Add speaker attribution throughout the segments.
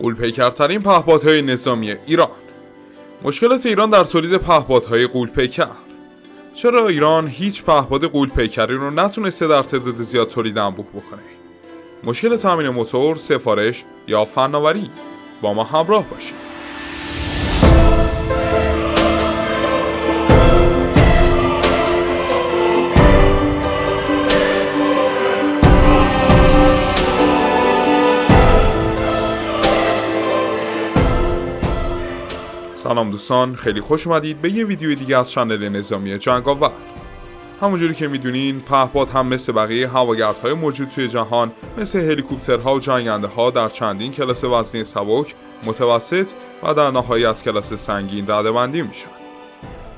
Speaker 1: غول‌پیکرترین پهپادهای نظامی ایران. مشکلات ایران در تولید پهپادهای غول‌پیکر. چرا ایران هیچ پهپاد غول‌پیکری رو نتونسته در تعداد زیاد تولید انبوه بکنه؟ مشکل تامین موتور، سفارش یا فناوری؟ با ما همراه باشید. سلام دوستان، خیلی خوش اومدید به یه ویدیو دیگه از چنل نظامی جنگاور. همونجوری که میدونین پهپاد هم مثل بقیه هواگردهای موجود توی جهان، مثل هلیکوپترها و جنگنده ها در چندین کلاس وزنی سبک، متوسط و در نهایت کلاس سنگین رده‌بندی میشن.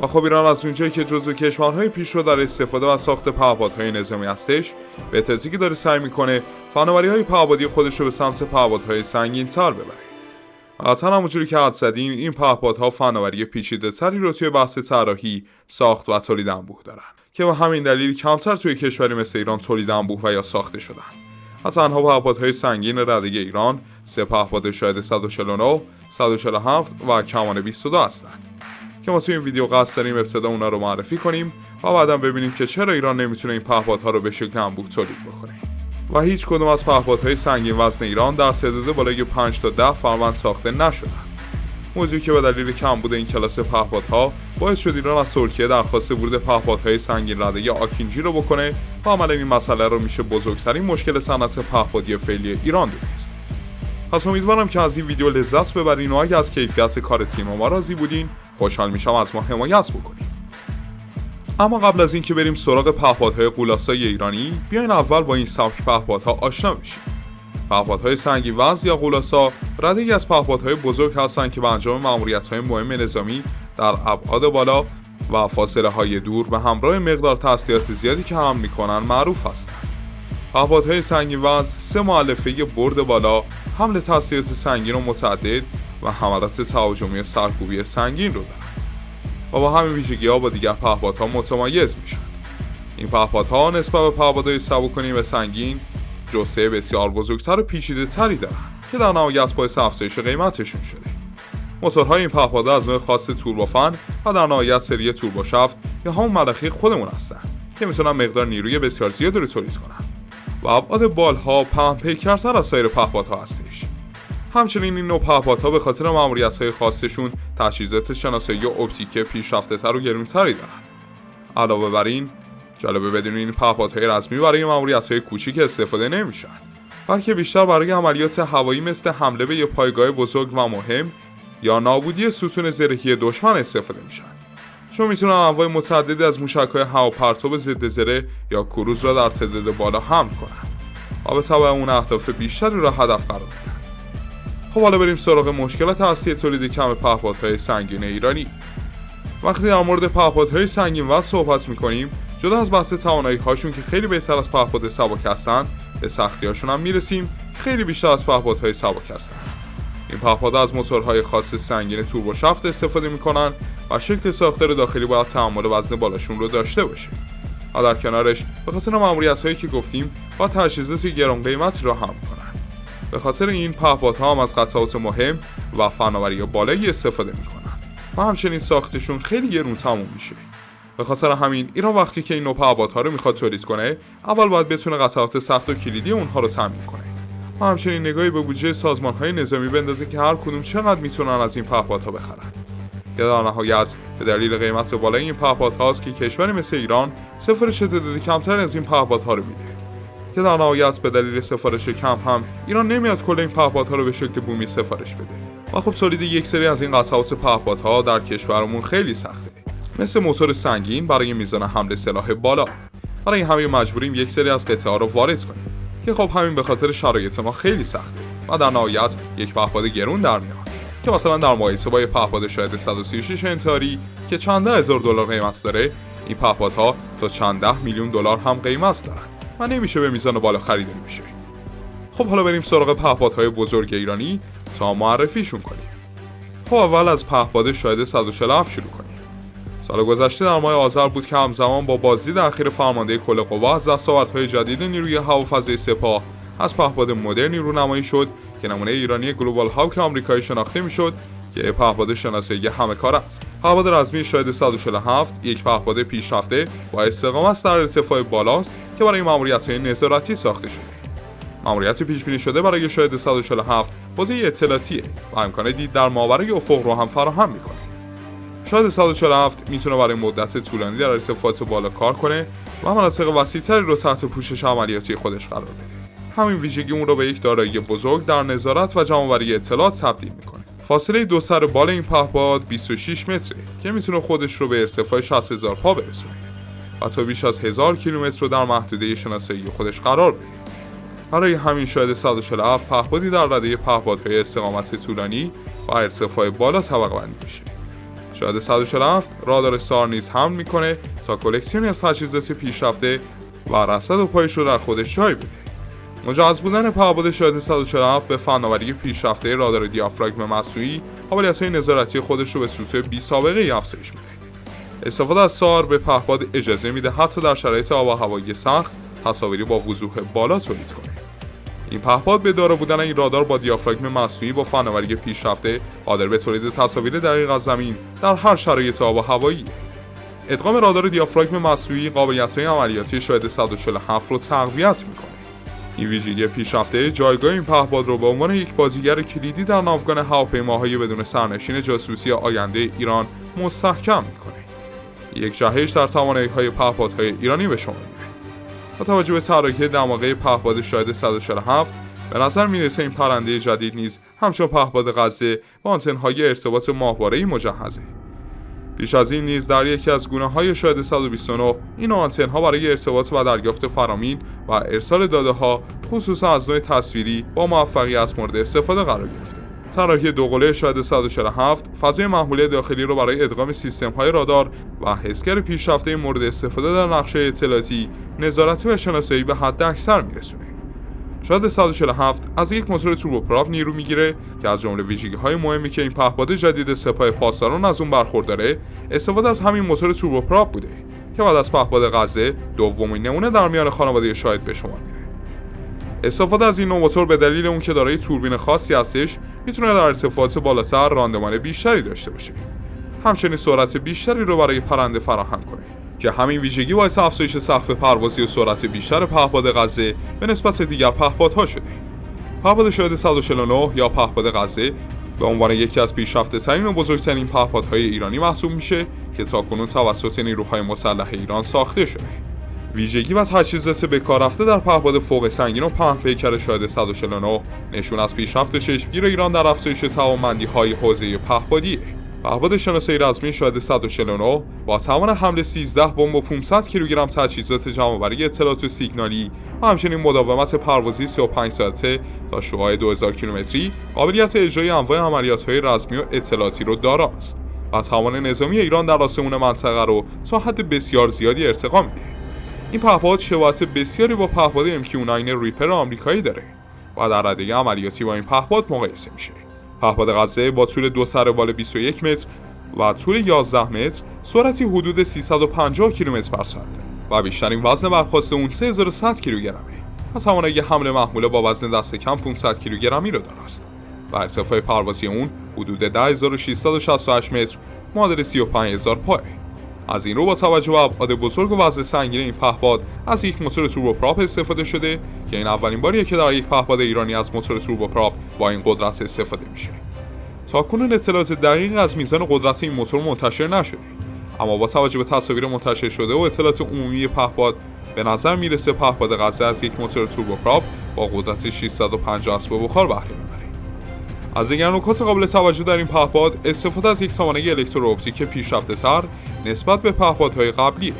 Speaker 1: و خب ایران از اونجایی که جزو کشورهای پیشرو در استفاده و ساخت پهپادهای نظامی هستش، به تازگی داره سعی میکنه فناوری‌های پهپادی خودش رو به سمت پهپادهای سنگین‌تر ببره. قطعا همونجوری که حد زدیم این پهپادها فناوری پیچیده‌تری رو توی بحث طراحی، ساخت و تولید انبوه دارن که به همین دلیل کمتر توی کشوری مثل ایران تولید انبوه و یا ساخته شدن. از تنها پهپادهای سنگین رده ایران 3 پهپاد شاهد 149، 147 و کمان 22 هستن که ما توی این ویدیو قصد داریم ابتدا اونا رو معرفی کنیم و بعداً ببینیم که چرا ایران نمیتونه این پهپادها رو به شکل انبوه تولید بکنه. و هیچ کدوم از پهپادهای سنگین وزن ایران در تعداد بالای 5 تا 10 فروند ساخته نشدن. موضوعی که به دلیل کمبود این کلاس پهپادها باعث شد ایران از ترکیه درخواست ورود پهپادهای سنگین رده یا آکینجی رو بکنه و عملاً این مسئله رو میشه بزرگترین مشکل صنعت پهپادی فعلی ایران دونست. پس امیدوارم که از این ویدیو لذت ببرین و اگه از کیفیت کار تیم ما راضی بودین خوشحال میشم از ما حمایت بکنین. اما قبل از اینکه بریم سراغ پهپادهای غولاسای ایرانی، بیاین اول با این سبک پهپادها آشنا بشیم. پهپادهای سنگین وزن یا غولاسا رده‌ای از پهپادهای بزرگ هستند که به انجام ماموریت‌های مهم نظامی در ابعاد بالا و فاصله‌های دور به همراه مقدار تسلیحات زیادی که حمل می‌کنند معروف هستند. پهپادهای سنگین وزن 3 مؤلفه برد بالا، حمل تسلیحات سنگین و متعدد و حملات تهاجمی سرکوبی سنگین رو دارند. و با همین ویژگی‌ها با دیگر پهپادها متمایز میشن. این پهپادها نسبت به پهپادهای سبک‌تر و سنگین جثه بسیار بزرگتر و پیچیده‌تری دارن که در نهایت باعث افزایش قیمتشون شده. موتورهای این پهپادها از نوع خاص توربوفن و در نهایت سری توربوشافت یا همون ملخی خودمون هستن که میتونن مقدار نیروی بسیار زیادی رو تولید کنن. و ابعاد بالها پهن پیکرتر از سایر پهپادها هستش. همچنین این نوع پهپادها به خاطر ماموریت‌های خاصشون تجهیزات شناسایی اپتیک پیشرفته‌تر و گرون‌تری دارن. علاوه بر این، جالبه بدونین این پهپادهای رسمی برای ماموریت‌های کوچیک استفاده نمیشن، بلکه بیشتر برای عملیات هوایی مثل حمله به یک پایگاه بزرگ و مهم یا نابودی ستون زرهی دشمن استفاده میشن. چون میتونن انواع متعددی از موشک‌های هواپرتاب ضد زره یا کروز را در تعداد بالا حمل کنن و به تبع اون اهداف بیشتری را هدف قرار بدن. خب حالا بریم سراغ مشکلات اصلی تولید کم پهپادهای سنگین ایرانی. وقتی در مورد پهپادهای سنگین وزن صحبت می‌کنیم، جدا از بحث توانایی‌هاشون که خیلی بهتر از پهپاد سبک هستن، به سختی‌هاشون هم میرسیم خیلی بیشتر از پهپادهای سبک هستن. این پهپادها از موتورهای خاص سنگین توربوشافت استفاده می‌کنن و شکل ساختار داخلی باید تحمل وزن بالاشون رو داشته باشه. و در کنارش به خاطر ماموریت‌هایی که گفتیم با تجهیزات گران قیمتی را حمل کنن. به خاطر این پهپادها هم از قطعات مهم و فناوری بالایی استفاده میکنن و همچنین ساختشون خیلی گرون تموم میشه. به خاطر همین ایران وقتی که این نوع پهپادها رو میخواد تولید کنه، اول باید بتونه قطعات سخت و کلیدی اونها رو تامین کنه و همچنین نگاهی به بودجه سازمانهای نظامی بندازه که هر کدوم چقدر میتونن از این پهپادها بخرن. که در نهایت به دلیل قیمت بالای این پهپادهاست که کشوری مثل ایران سفارش تعداد کمتر از این پهپادها رو میده. که در نهایت به دلیل سفارش کم هم ایران نمیاد کل این پهپادها رو به شکل بومی سفارش بده و خب تولید یک سری از این قطعات پهپادها در کشورمون خیلی سخته، مثل موتور سنگین برای میزان حمل سلاح بالا. برای همین مجبوریم یک سری از قطعه ها رو وارد کنیم که خب همین به خاطر شرایط ما خیلی سخته و در نهایت یک پهپاد گرون در میاد که مثلا در مقایسه با یک پهپاد شاهد 136 انتاری که چند ده هزار دلار قیمت داره، این پهپادها تا چند ده میلیون دلار هم قیمت دارن و نمیشه به میزان بالا خریده بشه. خب حالا بریم سراغ پهپادهای بزرگ ایرانی تا معرفیشون کنیم. خب اول از پهپاد شاهد 147 شروع کنیم. سال گذشته در ماه آذر بود که همزمان با بازدید اخیر فرمانده کل قوا از دستاوردهای جدید نیروی هوافضای سپاه از پهپاد مدرنی رونمایی شد که نمونه ایرانی گلوبال هاوک آمریکایی شناخته میشد که پهپاد شناسایی همه کار است. پهپاد رزمی شاهد 147 یک پهپاد پیشرفته با استقامت در ارتفاع بالاست که برای ماموریت‌های نظارتی ساخته شده. ماموریت پیش بینی شده برای شاهد 147 بازه اطلاعاتیه و امکان دید در ماورای افق رو هم فراهم میکنه. شاهد 147 میتونه برای مدت طولانی در ارتفاعات بالا کار کنه و مناطق وسیع‌تری رو تحت پوشش عملیاتی خودش قرار بده. همین ویژگی اون رو به یک دارایی بزرگ در نظارت و جمع‌آوری اطلاعات تبدیل میکنه. فاصله دو سر بال این پهپاد 26 متره که میتونه خودش رو به ارتفاع 60,000 پا برسونه و تا بیش از 1000 کیلومتر رو در محدوده شناسایی خودش قرار بده. برای همین شاهد 147 پهپادی در رده پهپادهای استقامت طولانی و ارتفاع بالا طبقه بندی میشه. شاهد 147 رادار سار نیز حمل میکنه تا کلکسیونی از تجهیزات پیشرفته و رصد و پایش رو در خودش جای بده. مجهز بودن پهپاد شاهد 147 به فناوری پیشرفته رادار دیافراگم مصنوعی قابلیت‌های نظارتی خودش رو به سطوح بی‌سابقه‌ای افزایش میده. استفاده از سار به پهپاد اجازه میده حتی در شرایط آب و هوایی سخت تصاویری با وضوح بالا تولید کنه. این پهپاد به دارا بودن این رادار با دیافراگم مصنوعی با فناوری پیشرفته قادر به تولید تصاویر دقیق از زمین در هر شرایط آب و هوایی. ادغام رادار دیافراگم مصنوعی قابلیت‌های عملیاتی شاهد 147 رو تقویت میکنه. این ویژگی پیشرفته جایگاه این پهپاد رو به عنوان یک بازیگر کلیدی در ناوگان هواپیماهای بدون سرنشین جاسوسی آینده ایران مستحکم میکنه. یک جهش در توانایی‌های پهپادهای ایرانی به شما میره. با توجه به طراحی دماغه پهپاد شاهد 147 به نظر میرسه این پرنده جدید نیز همچون پهپاد غزه با آنتن‌های ارتباط ماهواره‌ای مجهزه. پیش از این نیز در یکی از گونه‌های شاهد 129 این آنتن‌ها برای ارتباط و دریافت فرامین و ارسال داده‌ها خصوصا از نوع تصویری با موفقیت مورد استفاده قرار گرفته. طراحی دوقلوی شاهد 147 فضای محموله داخلی رو برای ادغام سیستم‌های رادار و حسگر پیشرفته مورد استفاده در نقشه اطلاعاتی، نظارتی و شناسایی به حد اکثر میرسونه. شاهد 147 از یک موتور توربوپراپ نیرو میگیره که از جمله ویژگی‌های مهمی که این پهپاد جدید سپاه پاسداران از اون برخورداره استفاده از همین موتور توربوپراپ بوده که بعد از پهپاد غزه دومین نمونه در میان خانواده شاهد به شمار میره. استفاده از این نوع موتور به دلیل اون که دارای توربین خاصی هستش میتونه در ارتفاعات بالاتر راندمان بیشتری داشته باشه. همچنین سرعت بیشتری رو برای پرنده فراهم کنه که همین ویژگی باعث افزایش سقف پروازی و سرعت بیشتر پهپاد غزه به نسبت دیگر پهپادها شده. پهپاد شاهد 149 یا پهپاد غزه به عنوان یکی از پیشرفته‌ترین و بزرگترین پهپادهای ایرانی محسوب میشه که تاکنون توسط نیروهای مسلح ایران ساخته شده. ویژگی و تجهیزات به کار رفته در پهپاد فوق سنگین و پهن پیکر شاهد 149 نشون از پیشرفت چشمگیر ایران در افزایش توانمندی‌های حوزه پهپادیه. پهپاد شناسایی رزمی شاهد 149 با توان حمل 13 بمب و 500 کیلوگرم تجهیزات جمع‌آوری اطلاعات و سیگنالی و همچنین مداومت پروازی 35 ساعته تا شعاع 2000 کیلومتری قابلیت اجرای انواع عملیات‌های رزمی و اطلاعاتی رو داراست و توان نظامی ایران در آسمون منطقه رو تا حد بسیار زیادی ارتقا میده. این پهپاد شباهت بسیاری با پهپاد MQ-9 ریپر آمریکایی داره و در رده عملیاتی با این پهپاد مقایسه میشه. پهپاد غزه با طول دو سر بال 21 متر و طول 11 متر، سرعتی حدود 350 کیلومتر بر ساعت و بیشترین وزن برخواسته اون 3100 کیلوگرمه و توانایی حمل محموله با وزن دست کم 500 کیلوگرمی رو دارست و ارتفاع پروازی اون حدود 10668 متر معادل 35000 پاه. از این رو با توجه به ابعاد بزرگ و وزن سنگین این پهپاد از یک موتور توربوپراپ استفاده شده که این اولین باریه که در یک پهپاد ایرانی از موتور توربوپراپ با این قدرت استفاده میشه. تاکنون اطلاعات دقیق از میزان قدرت این موتور منتشر نشده، اما با توجه به تصاویر منتشر شده و اطلاعات عمومی پهپاد به نظر میرسه پهپاد غزه از یک موتور توربوپراپ با قدرت 650 اسب بخار بهره میبره. از دیگر نکات قابل توجه در این پهپاد استفاده از یک سامانه الکترواپتیک پیشرفته‌تر نسبت به پهپادهای قبلیه.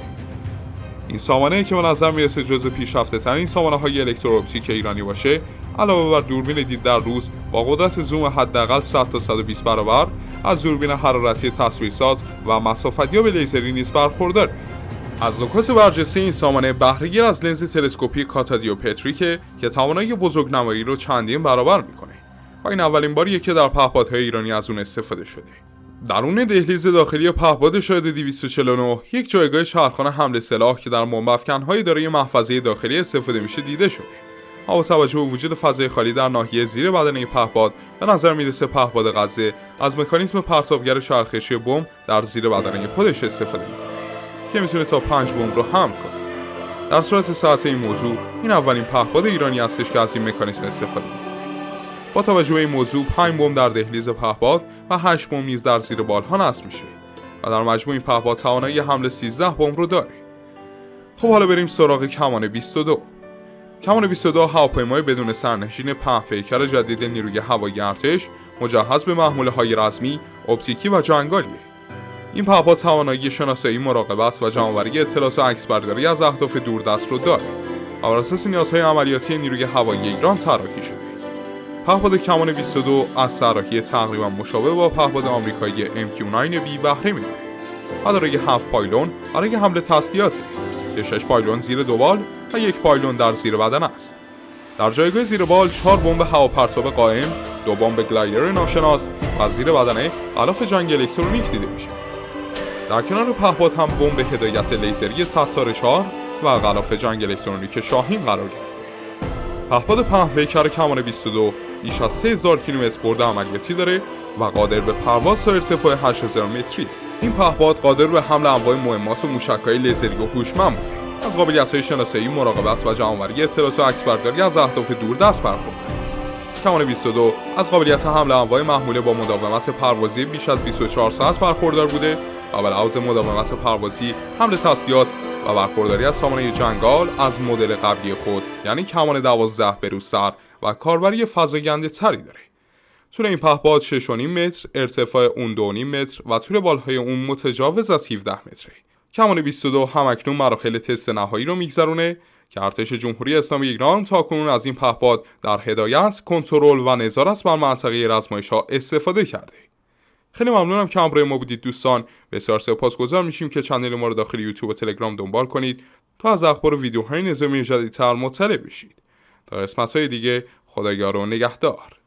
Speaker 1: این سامانه که به نظر میرسه جزو پیشرفته‌ترین سامانه‌های الکترواپتیک ایرانی باشه، علاوه بر دوربین دید در روز با قدرت زوم حداقل 100 تا 120 برابر از دوربین حرارتی تصویرساز و مسافت‌یاب لیزری نیز برخورداره. از نکات برجسته این سامانه بهره‌گیر از لنز تلسکوپی کاتادیوپتریکه که توانایی بزرگنمایی رو چندین برابر میکنه و این اولین باریه که در پهپادهای ایرانی از اون استفاده شده. درون دهلیز داخلی پهپاد شاهد 249 یک جایگاه چرخان حمل سلاح که در بمب‌افکن‌های دارای محفظه داخلی استفاده میشه دیده شده. با توجه به وجود فضای خالی در ناحیه زیر بدن این پهپاد، به نظر میرسه پهپاد غزه از مکانیزم پرتابگر چرخشی بمب در زیر بدنه خودش استفاده میکنه که میتونه تا 5 بمب رو حمل کنه. در صورت صحت این موضوع، این اولین پهپاد ایرانی هستش که از این مکانیزم استفاده میکنه. با توجه به این موضوع 5 بمب در دهلیز پهپاد و 8 بمب نیز در زیر بالها نصب میشه و در مجموع این پهپاد توانایی حمل 13 بمب رو داره. خب حالا بریم سراغ کمان 22. کمان 22 هواپیمای بدون سرنشین پهپیکر جدید نیروی هوایی ارتش مجهز به محموله‌های رزمی، اپتیکی و جنگالیه. این پهپاد توانایی شناسایی، مراقبت و جمع‌آوری اطلاعات و عکسبرداری از اهداف دوردست رو داره و بر اساس نیازهای عملیاتی نیروی هوایی ایران طراحی شده. پهپاد کمان 22 از طراحی تقریبا مشابه با پهپاد آمریکایی MQ-9B بهره می‌بره و دارای 7 پایلون برای حمل تسلیحاته که 6 پایلون زیر دو بال و 1 پایلون در زیر بدن است. در جایگاه زیر بال 4 بمب هواپرتاب قائم، 2 بمب گلایدر ناشناس و زیر بدنه غلاف جنگ الکترونیک دیده میشه. در کنار پهپاد هم بمب هدایت لیزری ستاره 4 و غلاف جنگ الکترونیک شاهین قرار گرفته. پهپاد پهپیکر کمان 22 بیش از 3000 کیلومتر برد عملیاتی داره و قادر به پرواز تا ارتفاع 8000 متری. این پهپاد قادر به حمل انواع مهمات و موشک‌های لیزری و هوشمند بوده. از قابلیت‌های شناسایی، مراقبت و جمع‌آوری اطلاعات و عکسبرداری از اهداف دوردست برخورداره. کمان 22 از قابلیت حمل انواع محموله با مداومت پروازی بیش از 24 ساعت برخوردار بوده و به لحاظ مداومت پروازی، حمل تسلیحات و برخورداری از سامانه جنگال از مدل قبلی خود، یعنی کمان 12 بروسر و کاربری فزاینده تری داره. طول این پهپاد 6.5 متر، ارتفاع اون 2.5 متر و طول بالهای اون متجاوز از 17 متره. کمان 22 همکنون مراحل تست نهایی رو میگذرونه که ارتش جمهوری اسلامی ایران تاکنون از این پهپاد در هدایت، کنترل و نظارت بر منطقه رزمایش‌ها استفاده کرده. خیلی ممنونم که همراه ما بودید دوستان. بسیار سپاسگزار میشیم که کانال ما رو داخل یوتیوب و تلگرام دنبال کنید تا از اخبار و ویدیوهای نظامی جدیدتر مطلع بشید. تا قسمت‌های دیگه، خدایا رو نگهدار.